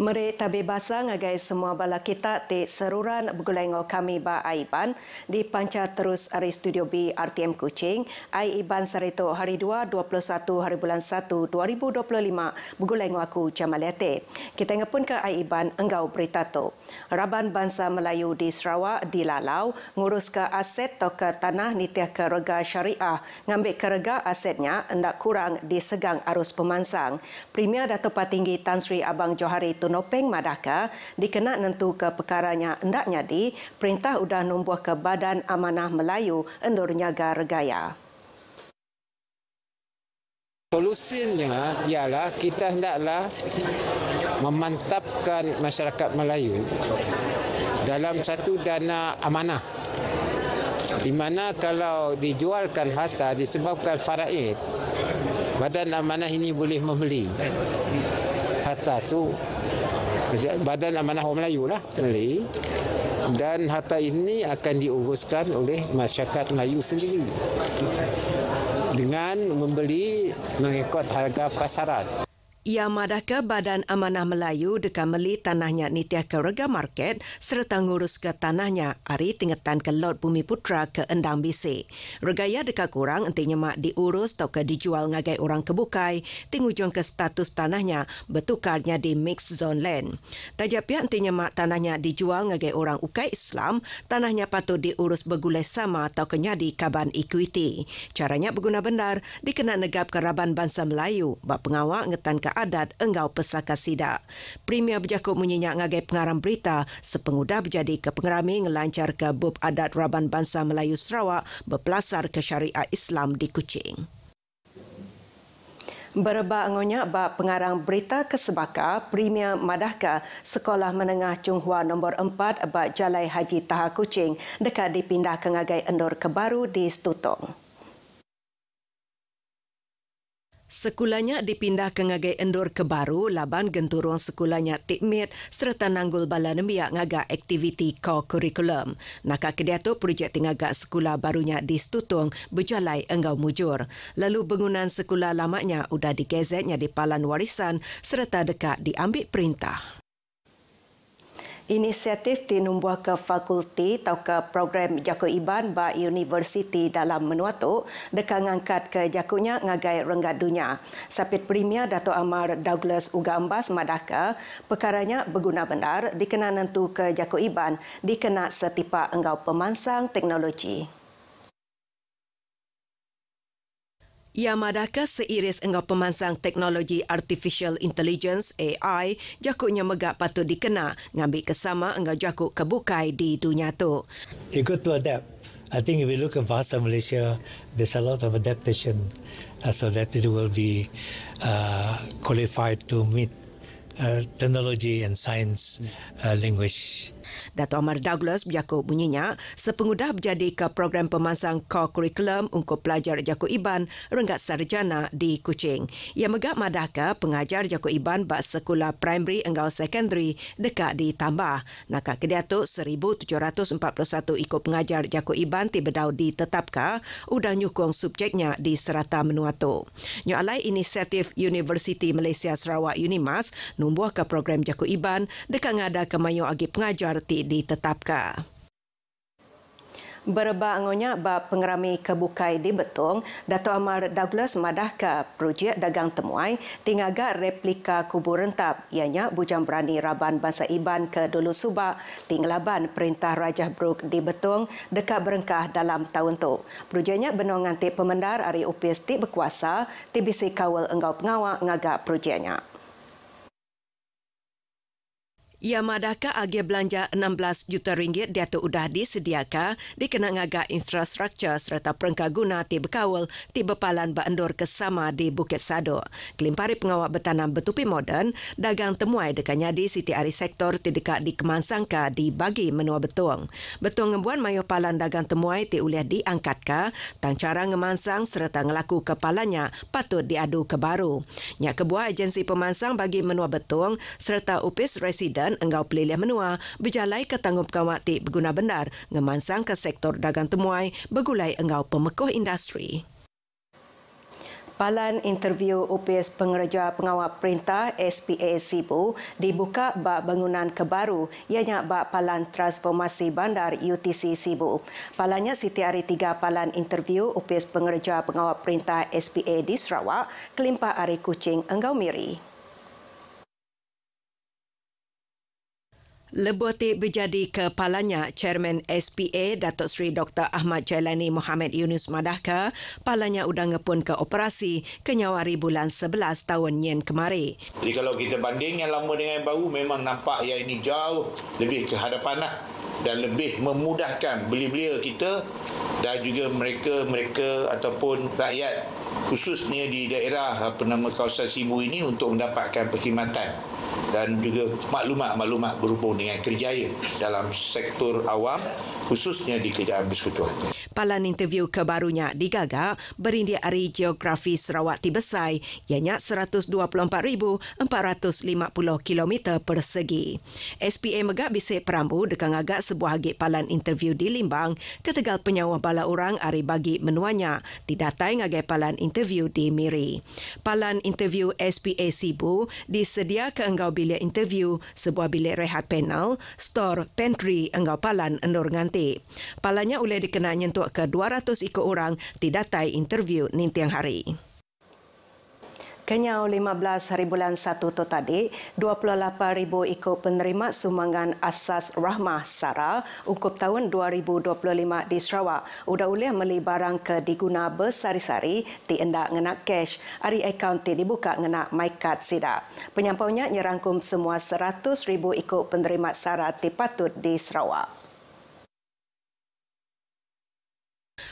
Meri tabi basa ngagai semua bala kita te seruran bergulengo kami ba Aiban di panca terus ari studio B RTM Kuching. Aiban sarito hari 2 21 hari bulan 1 2025 bergulengo aku Jamaliate. Kita ngepun ke Aiban enggau berita tu. Raban Bangsa Melayu di Sarawak dilalau ngurus ke aset atau ke tanah nitiah ke rega syariah ngambil ke rega asetnya hendak kurang disegang arus pemansang. Premier Dato' Patinggi Tan Sri Abang Johari Tunopeng Madaka dikena nentu ke perkaranya hendaknya di perintah udah numbuh ke Badan Amanah Melayu Endur Nyaga Regaya. Solusinya ialah kita hendaklah memantapkan masyarakat Melayu dalam satu dana amanah, di mana kalau dijualkan harta disebabkan faraid, Badan Amanah ini boleh membeli harta tu. Badan Amanah Orang Melayu lah beli, dan harta ini akan diuruskan oleh masyarakat Melayu sendiri dengan membeli mengikut harga pasaran. Ia madaka Badan Amanah Melayu dekat meli tanahnya nitiah ke rega market serta ngurus ke tanahnya ari tingkatan ke Lot Bumi Putra ke Endang BC. Regaya dekat kurang entinya mak diurus atau ke dijual ngagai orang kebukai tingujung ke status tanahnya bertukarnya di mixed zone land. Tajap pihak entinya mak tanahnya dijual ngagai orang ukai Islam, tanahnya patut diurus bergulai sama atau kenyadi kaban equity. Caranya berguna benar dikena negap ke Raban Bangsa Melayu bak pengawal ngetan ke adat enggau pesaka sida. Premier berjakut menyenyak ngagai pengarang berita sepengudah berjadi ke pengerami ngelancar ke bub adat Raban Bangsa Melayu Sarawak berpelasar ke syariah Islam di Kuching. Berba angonya bab pengarang berita ke Sebaka, Premier Madaka Sekolah Menengah Chunghua nombor 4 bab Jalai Haji Taha Kuching dekat dipindah ke ngagai Endur Kebaru di Stutong. Sekolahnya dipindah ke ngagai Endur Kebaru, laban genturung sekolahnya tikmit serta nanggul bala nembiak ngaga aktiviti co-curriculum. Nakak kediatu projek tingagak sekolah barunya di Stutong berjalai enggau mujur. Lalu bangunan sekolah lamanya udah digezetnya di Palan Warisan serta dekat diambil perintah. Inisiatif tinumbuh ke fakulti atau ke program Jaku Iban ba Universiti dalam Menuatu dekat ngangkat ke jakunya ngagai renggat dunia. Sapit Premier Dato' Amar Douglas Ugambas Madaka, perkaranya berguna benar dikena nentu ke Jaku Iban dikena setipa enggau pemansang teknologi. Ia madaka seiris enggau pemansang teknologi Artificial Intelligence AI, jakuknya megak patut dikena ngambil kesama enggau jakuk kebukai di dunia tu. You got to adapt. I think if we look at Bahasa Malaysia, there's a lot of adaptation so that it will be qualified to meet technology and science language. Dato' Amar Douglas berjakut bunyinya sepengudah berjadi ke program pemansang co-curriculum untuk pelajar Jaku Iban renggat sarjana di Kuching. Ia megak madaka pengajar Jaku Iban bak sekolah primary enggau secondary dekat ditambah. Nakak kediatuk 1,741 ikut pengajar Jaku Iban tibedau ditetapkan udah nyukung subjeknya di serata Menuatu. Nyalai inisiatif Universiti Malaysia Sarawak Unimas numbuh ke program Jaku Iban dekat ngada ke mayu agi pengajar ti ditetapkan. Berba angonya bab pengerami kebukai di Betong, Dato' Amar Douglas madahka projek dagang temuai tingaga replika kubur rentap ianya bujang berani Raban Bangsa Iban ke Dulu Subak tinglaban Perintah Rajah Bruk di Betong dekat berengkah dalam tahun tu. Projeknya benar ngantik pemendar Ari Upis ti berkuasa TBC kawal enggau pengawal ngagak projeknya. Ia madaka agi belanja 16 juta ringgit dia tu udah disediakan dikena ngagak infrastruktur serta perengkah guna ti berkawal ti berpalan Endur Kesama di Bukit Sado. Kelimpari pengawal bertanam betupi moden dagang temuai dekatnya di Siti Ari sektor ti dekat di Kemansangka di bagi menua Betong. Betong ngembuan mayu palan dagang temuai ti uliah diangkat ka tang cara ngemansang serta ngelaku kepalanya patut diadu ke baru. Nyak kebuah agensi pemansang bagi menua Betong serta upis residen enggau pelilih menua berjalai ke tanggup kawati berguna benar ngemansang ke sektor dagang temuai bergulai enggau pemekoh industri. Palan interview UPS Pengereja Pengawal Perintah SPA Sibu dibuka bak bangunan kebaru ianya bak Palan Transformasi Bandar UTC Sibu. Palannya Siti hari 3 palan interview UPS Pengereja Pengawal Perintah SPA di Sarawak, kelimpah hari Kuching Enggau Miri. Lebuati berjadi kepalanya Chairman SPA Datuk Seri Dr. Ahmad Jailani Mohamed Yunus Madahka, palanya udang ngepun ke operasi kenyawari bulan 11 tahun yen kemari. Jadi kalau kita banding yang lama dengan yang baru, memang nampak yang ini jauh lebih ke hadapan dan lebih memudahkan belia-belia kita dan juga mereka ataupun rakyat khususnya di daerah kawasan Sibu ini untuk mendapatkan perkhidmatan dan juga maklumat-maklumat berhubung dengan kerjaya dalam sektor awam khususnya di Kerajaan Persekutuan. Palan interview kebarunya digagak berindi hari geografi Sarawak Tibesai ianya 124,450 km persegi. SPA megak bisik perambu dekat agak sebuah agik palan interview di Limbang ketegal penyawa bala orang hari bagi menuanya didatai ngagai palan interview di Miri. Palan interview SPA Sibu disedia ke enggau bilik interview, sebuah bilik rehat panel, store, pantry enggau palan endur nganti. Palannya boleh dikena nyentuh ke 200 ikut orang didatai interview nintiang hari. Kenyau 15 hari bulan 1 tu tadi, 28,000 ikut penerima sumbangan asas rahmah SARA ukup tahun 2025 di Sarawak. Udah boleh beli barang ke diguna bersari-sari ti endak ngenak cash. Hari akaun ti dibuka ngenak MyCard Sidak. Penyampaunya nyerangkum semua 100,000 ikut penerima SARA ti patut di Sarawak.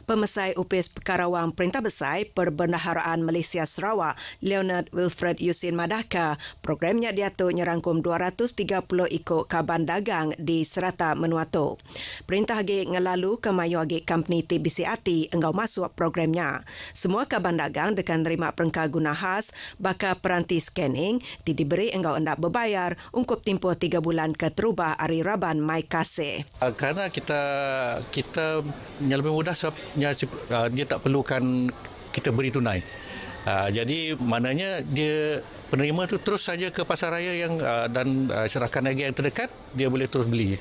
Pemesai UPS Pekarawang Perintah Besar Perbendaharaan Malaysia Sarawak, Leonard Wilfred Yusin Madahka, programnya diatur nyerangkum 230 ikut kaban dagang di serata Menuatu. Perintah Hagi ngelalu ke mayu Hagi company TBCAT enggau masuk programnya. Semua kaban dagang dekan terima perengkah guna khas, baka peranti scanning, diberi enggau hendak berbayar ungkup tempoh 3 bulan ke terubah hari Raban Mai Kasih. Kerana kita lebih mudah sebab dia tak perlukan kita beri tunai. Jadi maknanya dia penerima tu terus saja ke pasar raya yang dan serahkan harga yang terdekat, dia boleh terus beli.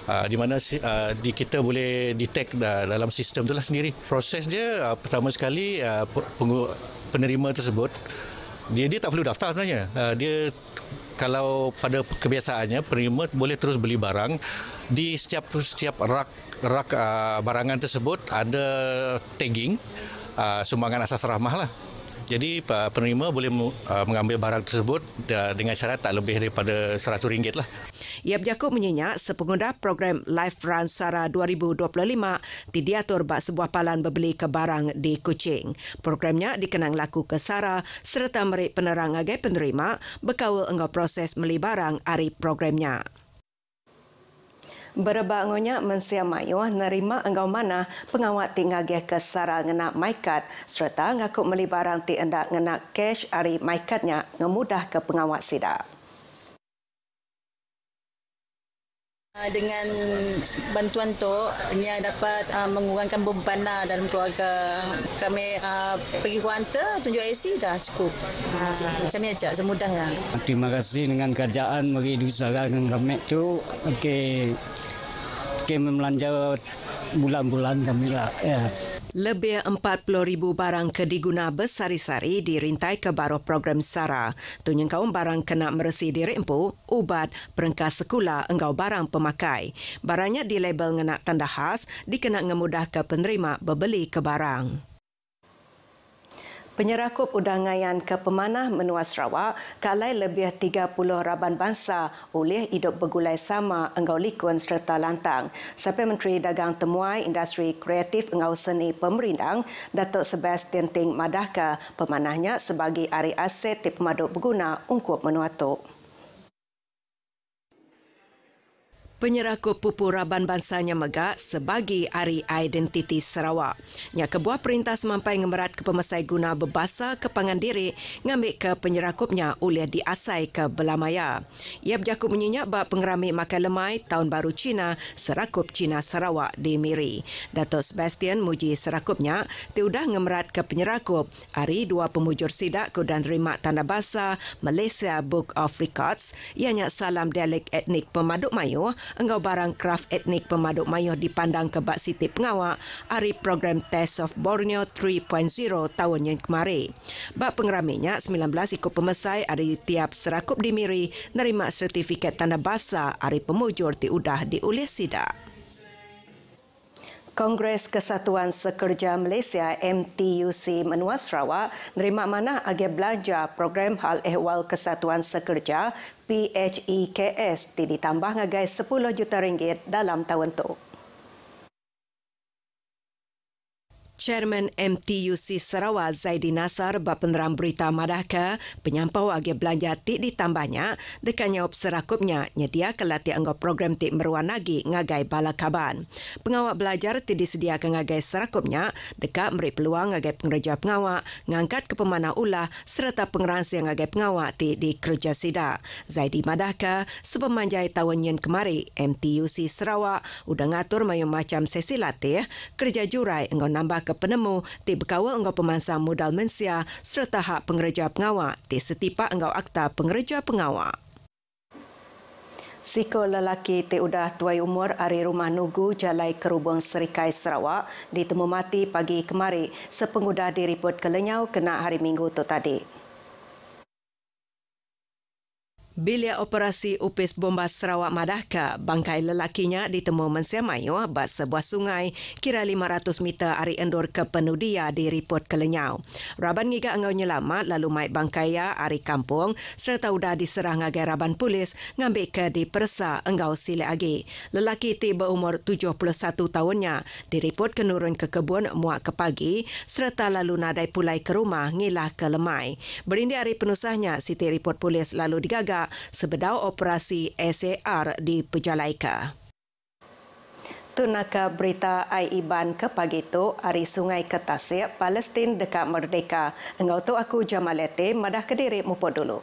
Di mana kita boleh detect dalam sistem itulah sendiri. Proses dia pertama sekali penerima tersebut dia tak perlu daftar sebenarnya. Dia kalau pada kebiasaannya penerima boleh terus beli barang di setiap rak barangan tersebut ada tagging sumbangan asas rahmah lah. Jadi penerima boleh mengambil barang tersebut dengan syarat tak lebih daripada RM100 lah. Ia berjakut menyenyak sepengguna program Life Run SARA 2025 diatur bak sebuah palan berbeli ke barang di Kuching. Programnya dikenang laku ke SARA serta merik penerang agai penerima berkawal enggau proses beli barang hari programnya. Berebak ngonya mensia mayuh nerima enggau mana pengawat tinggal ke SARA ngenak MyCard serta ngaku beli barang ti endak ngenak cash hari MyCardnya ngemudah ke pengawat sidak. Dengan bantuan tu, ia dapat mengurangkan beban dalam keluarga. Kami pergi kuantar, tunjuk IC dah cukup. Macam ni aja, semudahnya. Terima kasih dengan kerajaan bagi diusahakan kami tu. Okey, membelanja bulan-bulan kami lah. Ya. Lebih 40,000 barang kediguna bersari-sari dirintai ke baru program SARA. Tunyang kaum barang kena meresi diri empu, ubat, perengkas sekolah, enggau barang pemakai. Barangnya dilabel ngenak tanda khas, dikena ngemudah ke penerima berbeli ke barang. Penyerakup udangayan ke pemanah menua Sarawak kalai lebih 30 raban bangsa oleh hidup bergulai sama enggau likun serta lantang. Sampai Menteri Dagang Temuai Industri Kreatif Enggau Seni Pemerindang Datuk Sebastian Ting Madahka pemanahnya sebagai hari aset di pemaduk berguna ungkup Menuatu. Penyerakup pupu Raban Bansanya Megak sebagi Hari Identiti Sarawak. Nya kebuah perintah semampai ngemerat ke pemesai guna berbasa ke Pangandiri ngambil ke penyerakupnya oleh diasai ke Belamaya. Ia berjakut menyenyak bab pengerami makan lemai Tahun Baru Cina Serakup Cina Sarawak di Miri. Datuk Sebastian muji serakupnya tiudah ngemerat ke penyerakup Hari dua pemujur sidak kudan terima tanda bahasa Malaysia Book of Records ianya salam dialek etnik pemaduk Melayu engkau barang kraf etnik pemaduk Melayu dipandang ke Bak Siti Pengawak hari program Test of Borneo 3.0 tahun yang kemarin. Bak pengeraminya 19 ikut pemesai hari tiap serakup di Miri nerima sertifikat tanda bahasa hari pemujur diudah diulis sidak. Kongres Kesatuan Sekerja Malaysia MTUC Menua Sarawak nerima amanah agak belanja program Hal Ehwal Kesatuan Sekerja PHEKS ditambah ngagai 10 juta ringgit dalam tahun itu. Chairman MTUC Sarawak Zaidi Nasar berpeneram berita madahka penyampau agak belanja tik ditambahnya dekatnya serakupnya nyedia kelati anggap program tik meruan lagi ngagai balakaban. Pengawak belajar tik disediakan ngagai serakupnya dekat beri peluang ngagai pengerja pengawak ngangkat ke pemanah ulah serta pengeransi ngagai pengawak tik di kerja sida. Zaidi madahka sepemanjai tahun yang kemari MTUC Sarawak udah ngatur mayu macam sesi latih kerja jurai engkau nambah ke penemu ti berkawal engkau pemansa modal mensia serta hak pengerja pengawak ti setipak engkau akta pengerja pengawak. Siko lelaki ti udah tuai umur ari rumah Nugu Jalai Kerubung Serikai Sarawak ditemu mati pagi kemari sepengudah diripot ke Lenyau kena hari Minggu tu tadi. Bilik Operasi Upis Bomba Sarawak madahka bangkai lelakinya ditemu Mensia Mayu bat sebuah sungai kira 500 meter ari endur ke Penudia di Ripot ke Lenyau. Raban ngiga engau nyelamat lalu mai bangkaiya ari kampung serta udah diserang ngagai raban polis ngambil ke di Persa engau sile agi. Lelaki ti berumur 71 tahunnya diripot ke nurun ke kebun muak ke pagi serta lalu nadai pulai ke rumah ngilah ke Lemai. Berindi ari penusahnya Siti Ripot Polis lalu digagak sebedau operasi SAR di Pejalaika. Tunaka berita Aiban ke pagi itu, hari Sungai Ketasik, Palestin dekat Merdeka. Engau tu aku Jamalete, madah Kediri muput dulu.